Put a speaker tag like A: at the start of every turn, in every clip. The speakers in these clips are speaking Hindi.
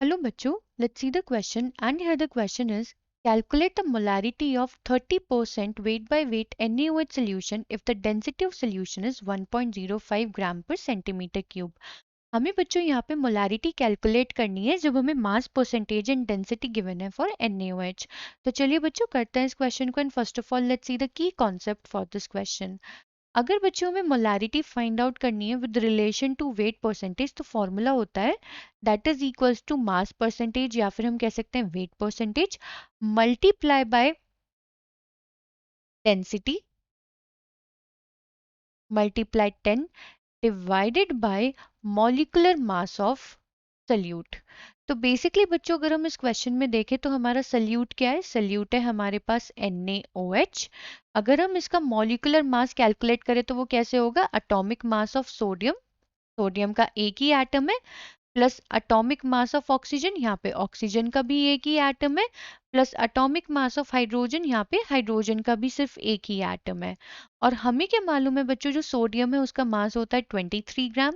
A: Hello bachcho, let's see the question, and here the question is calculate the molarity of 30% weight by weight NaOH solution if the density of solution is 1.05 gram per centimeter cube. हमें बच्चों यहाँ पे मोलारिटी कैलकुलेट करनी है जब हमें mass percentage and density given है फॉर NaOH। तो चलिए बच्चों करते हैं इस क्वेश्चन को and first of all let's see the key concept for this question. अगर बच्चों में मोलारिटी फाइंड आउट करनी है with relation to weight percentage तो फॉर्मूला होता है that is equals to mass percentage या फिर हम कह सकते हैं weight percentage multiply by density multiply 10 divided bye molecular mass of salute. तो बेसिकली बच्चों अगर हम इस क्वेश्चन में देखें तो हमारा सल्यूट क्या है, सल्यूट है हमारे पास NaOH। अगर हम इसका मॉलिक्यूलर मास कैलकुलेट करें तो वो कैसे होगा, atomic mass of sodium, sodium का एक ही एटम है, plus atomic mass of oxygen, यहाँ पे ऑक्सीजन का भी एक ही एटम है, plus atomic mass of hydrogen, यहाँ पे हाइड्रोजन का भी सिर्फ एक ही एटम है। और हमें क्या मालूम है बच्चों, जो सोडियम है उसका मास होता है 23 ग्राम,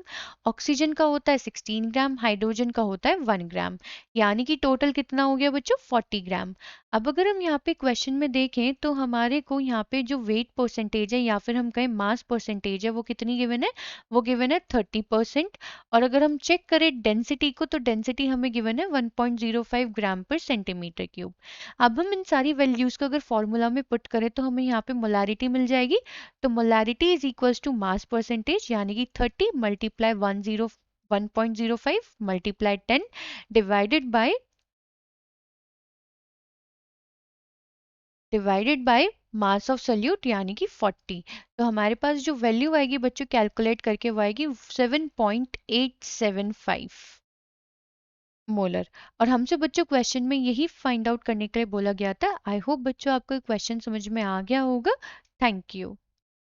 A: ऑक्सीजन का होता है 16 ग्राम, हाइड्रोजन का होता है 1 ग्राम, यानी कि टोटल कितना हो गया बच्चों 40 ग्राम। अब अगर हम यहाँ पे क्वेश्चन में देखें तो हमारे को यहाँ पे जो वेट परसेंटेज है या फिर हम कहें मास परसेंटेज है वो कितनी गिवन है, वो गिवन है 30%। और अगर हम चेक करें डेंसिटी को तो डेंसिटी हमें गिवन है 1.05 ग्राम पर सेंटीमीटर क्यूब। अब हम इन सारी वैल्यूज को अगर फॉर्मूला में पुट करें तो हमें यहाँ पे मोलारिटी मिल जाएगी। तो molarity is equals to mass percentage यानी कि 30 multiply 1.05 multiply 10 divided by mass of solute यानी कि 40। तो हमारे पास जो वैल्यू आएगी बच्चों कैलकुलेट करके वो आएगी 7.875 मोलर। और हमसे बच्चों क्वेश्चन में यही फाइंड आउट करने के लिए बोला गया था। आई होप बच्चों आपको क्वेश्चन समझ में आ गया होगा। Thank you.